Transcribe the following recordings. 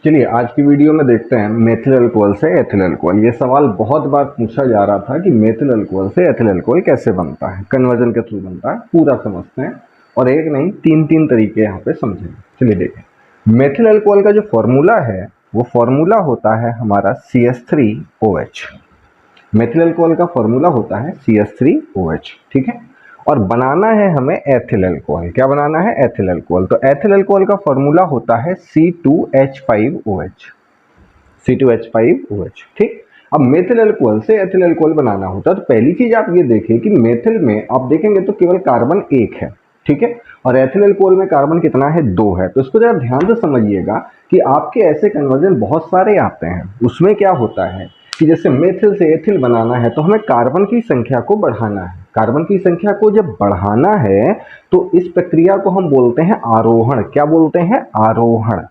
चलिए आज की वीडियो में देखते हैं मेथिल अल्कोहल से एथिल अल्कोहल। ये सवाल बहुत बार पूछा जा रहा था कि मेथिल अल्कोहल से एथिल अल्कोहल कैसे बनता है, कन्वर्जन के थ्रू बनता है। पूरा समझते हैं और एक नहीं तीन तीन तरीके यहाँ पे समझेंगे। चलिए देखें, मेथिल अल्कोहल का जो फॉर्मूला है वो फॉर्मूला होता है हमारा CH3OH। मेथिल अल्कोहल का फॉर्मूला होता है CH3OH, ठीक है। और बनाना है हमें एथिल अल्कोहल। क्या बनाना है? Ethyl alcohol. तो एथिल अल्कोहल का फॉर्मूला होता है C2H5OH। C2H5OH, ठीक। अब मेथिल अल्कोहल से एथिल अल्कोहल बनाना होता है तो पहली चीज आप ये देखिए कि मेथिल में आप देखेंगे तो केवल कार्बन एक है, ठीक है। और एथिल अल्कोहल में कार्बन कितना है? 2 है। तो इसको जरा ध्यान से समझिएगा कि आपके ऐसे कन्वर्जन बहुत सारे आते हैं। उसमें क्या होता है कि जैसे मेथिल से एथिल बनाना है तो हमें कार्बन की संख्या को बढ़ाना है। कार्बन की संख्या को जब बढ़ाना है तो इस प्रक्रिया को हम बोलते हैं आरोहण। क्या बोलते हैं? आरोहण,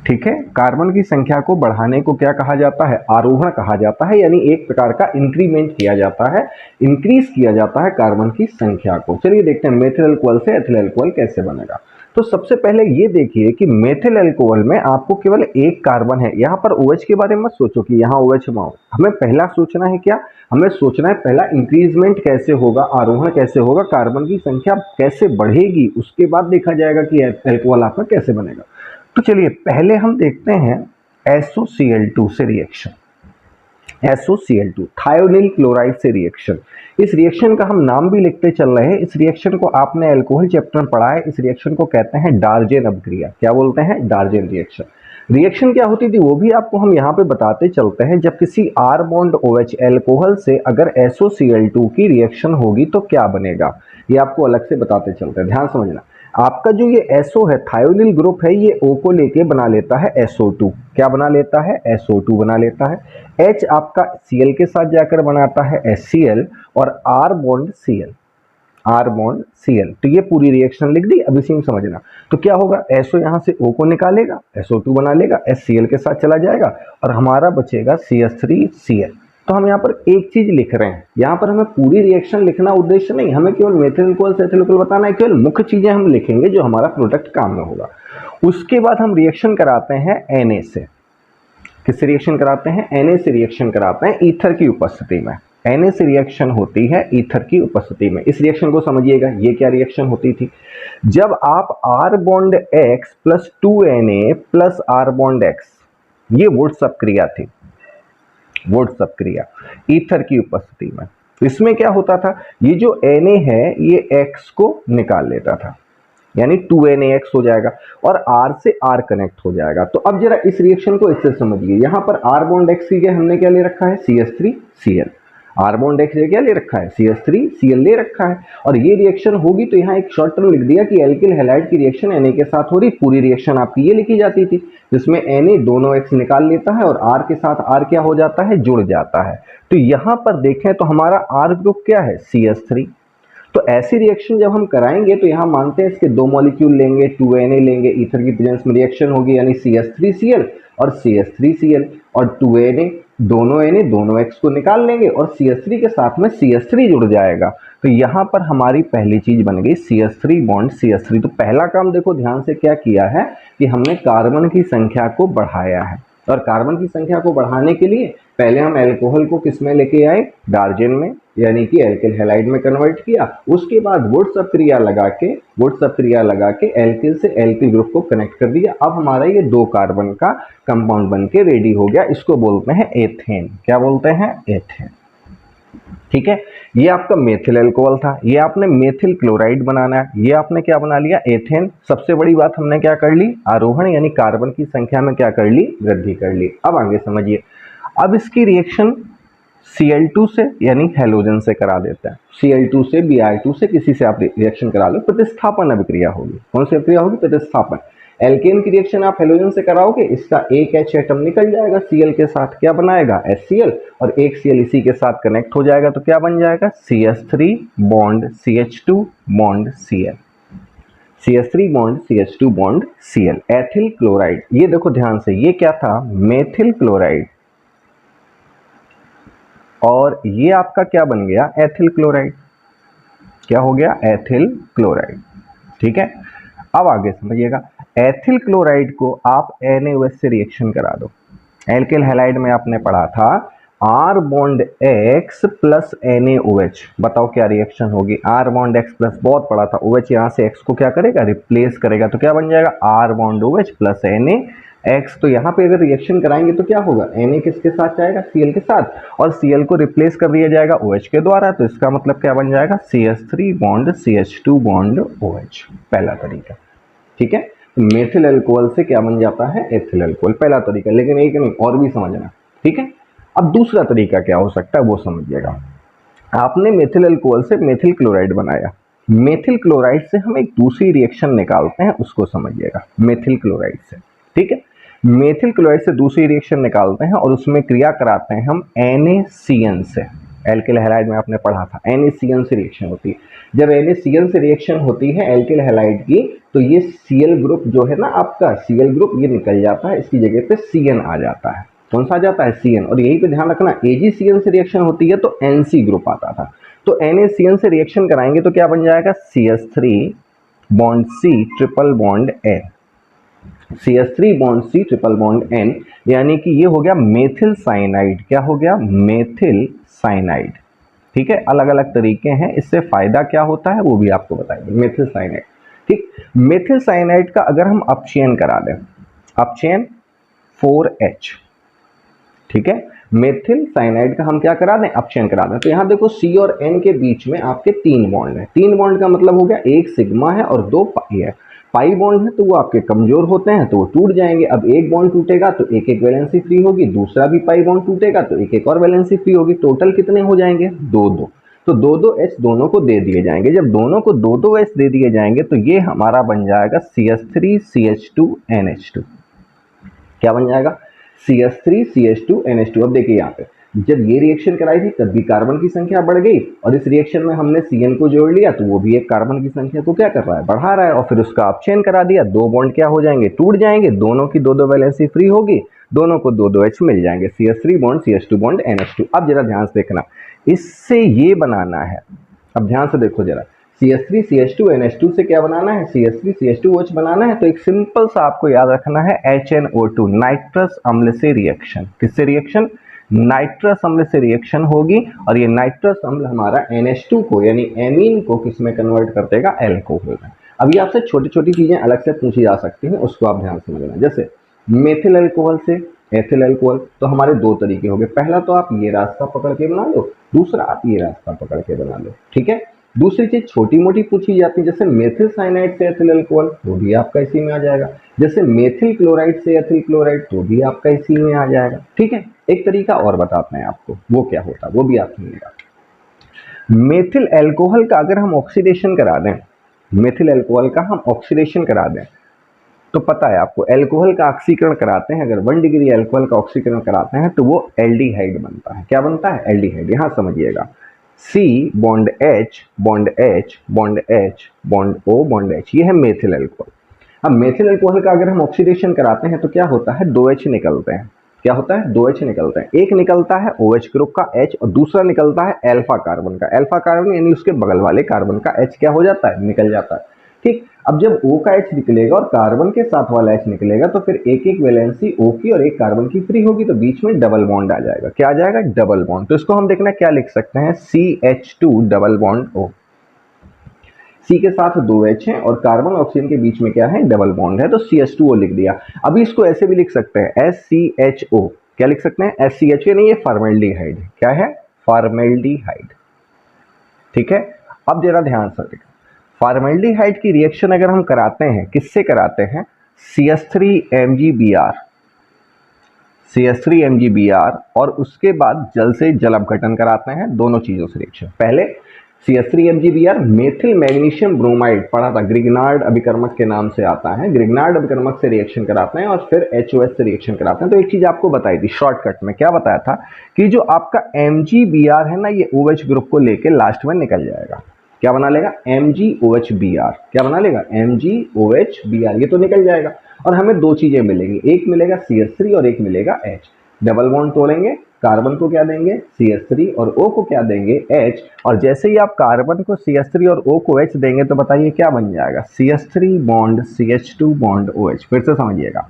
ठीक है। कार्बन की संख्या को बढ़ाने को क्या कहा जाता है? आरोहण कहा जाता है। यानी एक प्रकार का इंक्रीमेंट किया जाता है, इंक्रीज किया जाता है कार्बन की संख्या को। चलिए देखते हैं मेथिल अल्कोहल से एथिल अल्कोहल कैसे बनेगा। तो सबसे पहले ये देखिए कि मेथिल अल्कोहल में आपको केवल एक कार्बन है। यहाँ पर OH के बारे में मत सोचो कि यहाँ OH माओ। हमें पहला सोचना है क्या? हमें सोचना है पहला इंक्रीजमेंट कैसे होगा, आरोहण कैसे होगा, कार्बन की संख्या कैसे बढ़ेगी, उसके बाद देखा जाएगा कि अल्कोहल आपका कैसे बनेगा। तो चलिए पहले हम देखते हैं SOCl2 से रिएक्शन। SOCl2 थायोनिल क्लोराइड से रिएक्शन। इस रिएक्शन का हम नाम भी लिखते चल रहे हैं। इस रिएक्शन को आपने अल्कोहल चैप्टर में पढ़ा है। इस रिएक्शन को कहते हैं डार्जेन अभिक्रिया। क्या बोलते हैं? डार्जेन रिएक्शन। रिएक्शन क्या होती थी वो भी आपको हम यहाँ पे बताते चलते हैं। जब किसी R बॉन्ड OH अल्कोहल से अगर SOCl2 की रिएक्शन होगी तो क्या बनेगा, ये आपको अलग से बताते चलते हैं। ध्यान समझना, आपका जो ये SO है थायोनिल ग्रुप है, ये O को लेके बना लेता है SO2। क्या बना लेता है? SO2 बना लेता है। H आपका Cl के साथ जाकर बनाता है HCl और R bond Cl, R bond Cl। तो ये पूरी रिएक्शन लिख दी। अब इसी में समझना तो क्या होगा, SO यहाँ से O को निकालेगा, SO2 बना लेगा, HCl के साथ चला जाएगा और हमारा बचेगा CH3Cl। तो हम यहाँ पर एक चीज लिख रहे हैं, यहाँ पर हमें पूरी रिएक्शन लिखना उद्देश्य नहीं, हमें केवल मेथिल अल्कोहल से एथिल अल्कोहल बताना है। केवल मुख्य चीजें हम लिखेंगे जो हमारा प्रोडक्ट काम में होगा। उसके बाद हम रिएक्शन कराते हैं Na से। किससे रिएक्शन कराते हैं? Na से रिएक्शन कराते हैं ईथर की उपस्थिति में। Na से रिएक्शन होती है ईथर की उपस्थिति में। इस रिएक्शन को समझिएगा, ये क्या रिएक्शन होती थी? जब आप R bond X plus 2Na plus R bond X, ये वुड्सअप क्रिया थी, वुड्सअप क्रिया ईथर की उपस्थिति में। तो इसमें क्या होता था, ये जो Na है ये X को निकाल लेता था, यानी 2NaX हो जाएगा और R से R कनेक्ट हो जाएगा। तो अब जरा इस रिएक्शन को इससे समझिए। यहाँ पर R बॉन्ड X की जगह हमने क्या ले रखा है? CH3Cl। R बॉन्ड X क्या ले रखा है? CH3Cl ले रखा है। और ये रिएक्शन होगी तो यहाँ एक शॉर्ट टर्म लिख दिया कि एल्किल हैलाइड की रिएक्शन Na के साथ हो रही। पूरी रिएक्शन आपकी ये लिखी जाती थी जिसमें Na दोनों X निकाल लेता है और R के साथ R क्या हो जाता है? जुड़ जाता है। तो यहाँ पर देखें तो हमारा R ग्रुप क्या है? CH3। तो ऐसी रिएक्शन जब हम कराएंगे तो यहाँ मानते हैं इसके दो मॉलिक्यूल लेंगे, 2Na लेंगे, ईथर की प्रेजेंस में रिएक्शन होगी यानी CH3Cl और CH3Cl और 2Na दोनों Na दोनों X को निकाल लेंगे और CH3 के साथ में CH3 जुड़ जाएगा। तो यहाँ पर हमारी पहली चीज बन गई CH3 बॉन्ड CH3। तो पहला काम देखो ध्यान से क्या किया है कि हमने कार्बन की संख्या को बढ़ाया है। और कार्बन की संख्या को बढ़ाने के लिए पहले हम अल्कोहल को किस में लेके आए? डार्जेन में, यानी कि एल्किल हैलाइड में कन्वर्ट किया। उसके बाद वुड्सअप क्रिया लगा के एल्किल से एल्किल ग्रुप को कनेक्ट कर दिया। अब हमारा ये 2 कार्बन का कंपाउंड बन के रेडी हो गया। इसको बोलते हैं एथेन। क्या बोलते हैं? एथेन, ठीक है। ये आपका मेथिल अल्कोहल था। ये आपने मेथिल क्लोराइड बनाना है, ये आपने क्या बना लिया? एथेन। सबसे बड़ी बात हमने क्या कर ली? आरोहण, यानी कार्बन की संख्या में क्या कर ली? वृद्धि कर ली। अब आगे समझिए। अब इसकी रिएक्शन Cl2 से यानी हेलोजन से करा देते हैं। Cl2 से Br2 से किसी से आप रिएक्शन करा लो, प्रतिस्थापन अभिक्रिया होगी। कौन सी अभिक्रिया होगी? प्रतिस्थापन। एल्केन की रिएक्शन आप हेलोजन से कराओगे, इसका एक H एटम निकल जाएगा Cl के साथ, क्या बनाएगा? HCl, और एक Cl इसी के साथ कनेक्ट हो जाएगा तो क्या बन जाएगा? CH3 bond CH2 bond Cl, CH3 bond CH2 bond Cl, ethyl chloride. ये देखो ध्यान से, ये क्या था? Methyl chloride. और ये आपका क्या बन गया? Ethyl chloride. क्या हो गया? एथिल क्लोराइड, ठीक है। अब आगे समझिएगा। एथिल क्लोराइड को आप NaOH से रिएक्शन करा दो। एल्किल हैलाइड में आपने पढ़ा था R bond X plus NaOH, बताओ क्या रिएक्शन होगी। R बॉन्ड X प्लस, बहुत पढ़ा था, OH यहाँ से X को क्या करेगा, रिप्लेस करेगा, तो क्या बन जाएगा R bond OH plus NaX। तो यहाँ पे अगर रिएक्शन कराएंगे तो क्या होगा, Na किसके साथ जाएगा, Cl के साथ, और Cl को रिप्लेस कर दिया जाएगा OH के द्वारा, तो इसका मतलब क्या बन जाएगा CH3 bond CH2 bond OH, पहला तरीका। ठीक है, मेथिल अल्कोहल से क्या बन जाता है, एथिल अल्कोहल, पहला तरीका। लेकिन एक नहीं, और भी समझना। ठीक है, अब दूसरा तरीका क्या हो सकता है वो समझिएगा। आपने मेथिल अल्कोहल से मेथिल क्लोराइड बनाया, मेथिल क्लोराइड से हम एक दूसरी रिएक्शन निकालते हैं, उसको समझिएगा। मेथिल क्लोराइड से, ठीक है, मेथिल क्लोराइड से दूसरी रिएक्शन निकालते हैं और उसमें क्रिया कराते हैं हम NaCN से। एल्किल हैलाइड में आपने पढ़ा था NaCN से रिएक्शन होती है। जब NaCN से रिएक्शन होती है एल्किल हैलाइड की, तो ये Cl ग्रुप जो है ना आपका, Cl ग्रुप ये निकल जाता है, इसकी जगह पे Cn आ जाता है। कौन सा आ जाता है, Cn। और यही पे ध्यान रखना, AgCN से रिएक्शन होती है तो Nc ग्रुप आता था। तो NaCN से रिएक्शन कराएंगे तो क्या बन जाएगा, CH3 bond C triple bond N, CH3 bond C triple bond N, यानी कि ये हो गया मेथिल साइनाइड। क्या हो गया, मेथिल साइनाइड। ठीक है, अलग अलग तरीके हैं, इससे फायदा क्या होता है वो भी आपको बताएंगे। मेथिल साइनाइड, ठीक, मेथिल साइनाइड का अगर हम अपचयन करा दें, अपचयन 4H, ठीक है, मेथिल साइनाइड का हम क्या करा दें, अपचयन करा दें। तो यहां देखो C और N के बीच में आपके 3 बॉन्ड है। 3 बॉन्ड का मतलब हो गया, एक सिग्मा है और 2 पाई है। पाई बॉन्ड है तो वो आपके कमजोर होते हैं तो वो टूट जाएंगे। अब एक बॉन्ड टूटेगा तो एक एक वैलेंसी फ्री होगी, दूसरा भी पाई बॉन्ड टूटेगा तो एक एक और वैलेंसी फ्री होगी। टोटल कितने हो जाएंगे, 2-2। तो 2-2 H दोनों को दे दिए जाएंगे। जब दोनों को 2-2 H दे दिए जाएंगे तो ये हमारा बन जाएगा CH3 CH2 NH2। क्या बन जाएगा, CH3 CH2 NH2। अब देखिए यहाँ पे जब ये रिएक्शन कराई थी तब भी कार्बन की संख्या बढ़ गई, और इस रिएक्शन में हमने Cn को जोड़ लिया तो वो भी एक कार्बन की संख्या को क्या कर रहा है, बढ़ा रहा है। और फिर उसका अपचयन करा दिया, 2 बॉन्ड क्या हो जाएंगे, टूट जाएंगे, दोनों की 2-2 वैलेंसी फ्री होगी, दोनों को 2-2 H मिल जाएंगे, CH3 bond CH2 bond NH2। अब जरा ध्यान से देखना, इससे ये बनाना है, अब ध्यान से देखो जरा, CH3 CH2 NH2 से क्या बनाना है, CH3 CH2OH बनाना है। तो एक सिंपल सा आपको याद रखना है, HNO2, नाइट्रस अम्ल से रिएक्शन। किससे रिएक्शन, नाइट्रस अम्ल से रिएक्शन होगी, और ये नाइट्रस अम्ल हमारा NH2 को यानी एमीन को किस में कन्वर्ट कर देगा, अल्कोहल में। अब ये आपसे छोटी छोटी चीजें अलग से पूछी जा सकती हैं, उसको आप ध्यान से समझना। जैसे मेथिल अल्कोहल से एथिल अल्कोहल, तो हमारे 2 तरीके हो गए। पहला तो आप ये रास्ता पकड़ के बना लो, दूसरा आप ये रास्ता पकड़ के बना लो। ठीक है, दूसरी चीज छोटी मोटी पूछी जाती है, जैसे मेथिल साइनाइड से एथिल अल्कोहल, तो भी आपका इसी में आ जाएगा। जैसे मेथिल क्लोराइड से एथिल क्लोराइड, तो भी आपका इसी में आ जाएगा। ठीक है, एक तरीका और बताते हैं आपको, वो क्या होता है वो भी आप सुनिएगा। मेथिल अल्कोहल का अगर हम ऑक्सीडेशन करा दें, मेथिल अल्कोहल का हम ऑक्सीडेशन करा दें, तो पता है आपको अल्कोहल का ऑक्सीकरण कराते हैं, अगर 1 डिग्री अल्कोहल का ऑक्सीकरण कराते हैं तो वो एल्डिहाइड बनता है। क्या बनता है, एल्डिहाइड। यहां समझिएगा, C bond H bond H bond H bond O bond H, ये है मेथिल अल्कोहल। अब मेथिल अल्कोहल का अगर हम ऑक्सीडेशन कराते हैं तो क्या होता है, 2H निकलते हैं। क्या होता है, 2H निकलते हैं। एक निकलता है OH ग्रुप का H, और दूसरा निकलता है अल्फा कार्बन का। अल्फा कार्बन यानी उसके बगल वाले कार्बन का H क्या हो जाता है, निकल जाता है। ठीक, अब जब O का H निकलेगा और कार्बन के साथ वाला H निकलेगा तो फिर एक एक वैलेंसी O की और एक कार्बन की फ्री होगी, तो बीच में डबल बॉन्ड आ जाएगा। क्या आ जाएगा, डबल बॉन्ड। तो इसको हम देखना क्या लिख सकते हैं, CH2 double bond O। C के साथ 2H है और कार्बन ऑक्सीजन के बीच में क्या है, डबल बॉन्ड है, तो CH2O लिख दिया। अभी इसको ऐसे भी लिख सकते हैं, SCHO। क्या लिख सकते हैं, SCHO नहीं, ये फॉर्मेल्डिहाइड है। क्या है, फॉर्मेल्डिहाइड। ठीक है, अब जरा ध्यान से देखो, फॉर्मेल्डिहाइड की रिएक्शन अगर हम कराते हैं, किससे कराते हैं, CH3MgBr, CH3MgBr, और उसके बाद जल से जल अपघटन कराते हैं, दोनों चीजों से रिएक्शन। पहले CH3MgBr मेथिल मैग्नीशियम ब्रोमाइड, पढ़ा था, ग्रिग्नार्ड अभिकर्मक के नाम से आता है, ग्रिग्नार्ड अभिकर्मक से रिएक्शन कराते हैं और फिर HOH से रिएक्शन कराते हैं। तो एक चीज आपको बताई थी शॉर्टकट में, क्या बताया था कि जो आपका MgBr है ना, ये OH ग्रुप को लेके लास्ट में निकल जाएगा। क्या बना लेगा, MgOHBr। क्या बना लेगा, MgOHBr, ये तो निकल जाएगा। और हमें 2 चीजें मिलेंगी, एक मिलेगा CH3 और एक मिलेगा H। डबल बॉन्ड तोड़ेंगे, कार्बन को क्या देंगे CH3 और O को क्या देंगे H, और जैसे ही आप कार्बन को CH3 और O को H देंगे तो बताइए क्या बन जाएगा, CH3 bond CH2 bond OH। फिर से समझिएगा,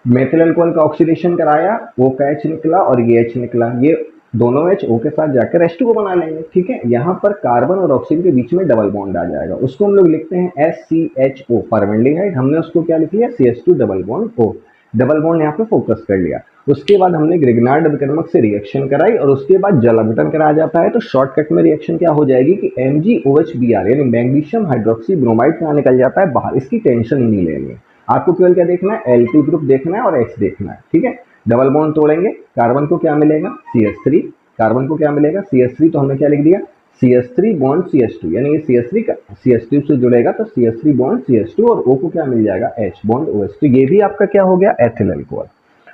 मेथिल अल्कोहल का ऑक्सीडेशन कराया, O का H निकला और ये H निकला, ये दोनों H O के साथ जाकर H2 को बना लेंगे। ठीक है, यहाँ पर कार्बन और ऑक्सीजन के बीच में डबल बॉन्ड आ जाएगा, उसको हम लोग लिखते हैं SCHO फॉर्मेल्डिहाइड। हमने उसको क्या लिख लिया CH2 double bond O, double bond यहाँ पे फोकस कर लिया। उसके बाद हमने ग्रिग्नार्ड विक्रमक से रिएक्शन कराई और उसके बाद जल अपघटन कराया जाता है। तो शॉर्टकट में रिएक्शन क्या हो जाएगी कि MgOH यानी मैग्नीशियम हाइड्रोक्सी ब्रोमाइड कहाँ निकल जाता है बाहर, इसकी टेंशन ही नहीं लेनी है। आपको केवल क्या देखना है, एल्की ग्रुप देखना है और H देखना है। ठीक है, डबल बॉन्ड तोड़ेंगे, कार्बन को क्या मिलेगा CH3, कार्बन को क्या मिलेगा CH3, तो हमने क्या लिख दिया CH3 बॉन्ड CH2, यानी ये CH3 का CH2 से जुड़ेगा तो CH3 बॉन्ड CH2 और O को क्या मिल जाएगा H बॉन्ड OH। तो ये भी आपका क्या हो गया एथिल अल्कोहल।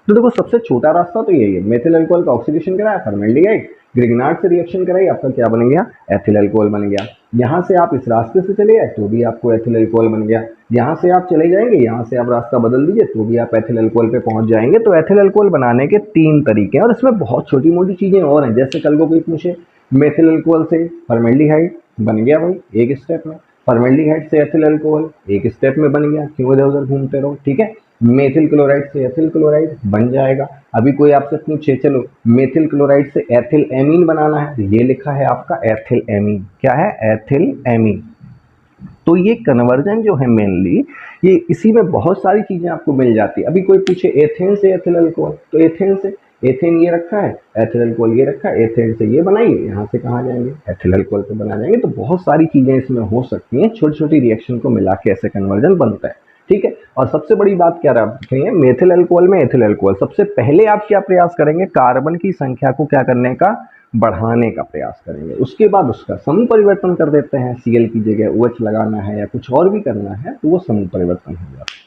तो देखो सबसे छोटा रास्ता तो यही है, मेथिल अल्कोहल का ऑक्सीडेशन कराया फॉर्मेल्डिहाइड, ग्रिग्नार्ड से रिएक्शन कराई, आपका क्या बन गया एथिल अल्कोहल बन गया। यहाँ से आप इस रास्ते से चले गए तो भी आपको एथिल अल्कोहल बन गया, यहाँ से आप चले जाएंगे, यहाँ से आप रास्ता बदल दीजिए तो भी आप एथिल अल्कोहल पे पहुंच जाएंगे। तो एथिल अल्कोहल बनाने के 3 तरीके हैं और इसमें बहुत छोटी मोटी चीजें और हैं। जैसे कल को कोई पूछे मेथिल अल्कोहल से फॉर्मेल्डिहाइड बन गया भाई एक स्टेप में, फॉर्मेल्डिहाइड से एथिल अल्कोहल एक स्टेप में बन गया, क्यों इधर उधर घूमते रहो। ठीक है, मेथिल क्लोराइड से एथिल क्लोराइड बन जाएगा। अभी कोई आपसे पूछे चलो मेथिल क्लोराइड से एथिल एमीन बनाना है, तो ये लिखा है आपका एथिल एमीन, क्या है एथिल एमीन। तो ये कन्वर्जन जो है मेनली ये इसी में बहुत सारी चीजें आपको मिल जाती है। अभी कोई पूछे एथेन से एथिल अल्कोहल, तो एथेन से एथेन ये रखा है, एथिल अल्कोहल ये रखा है, एथेन से ये बनाइए, यहाँ से कहाँ जाएंगे एथिल अल्कोहल पे बना जाएंगे। तो बहुत सारी चीजें इसमें हो सकती हैं, छोटी छोटी रिएक्शन को मिला के ऐसे कन्वर्जन बनता है। ठीक है, और सबसे बड़ी बात क्या रखेंगे मेथिल अल्कोहल में एथिल अल्कोहल, सबसे पहले आप क्या प्रयास करेंगे कार्बन की संख्या को क्या करने का बढ़ाने का प्रयास करेंगे। उसके बाद उसका समूह परिवर्तन कर देते हैं, Cl की जगह OH लगाना है या कुछ और भी करना है तो वो समूह परिवर्तन हो जाता है।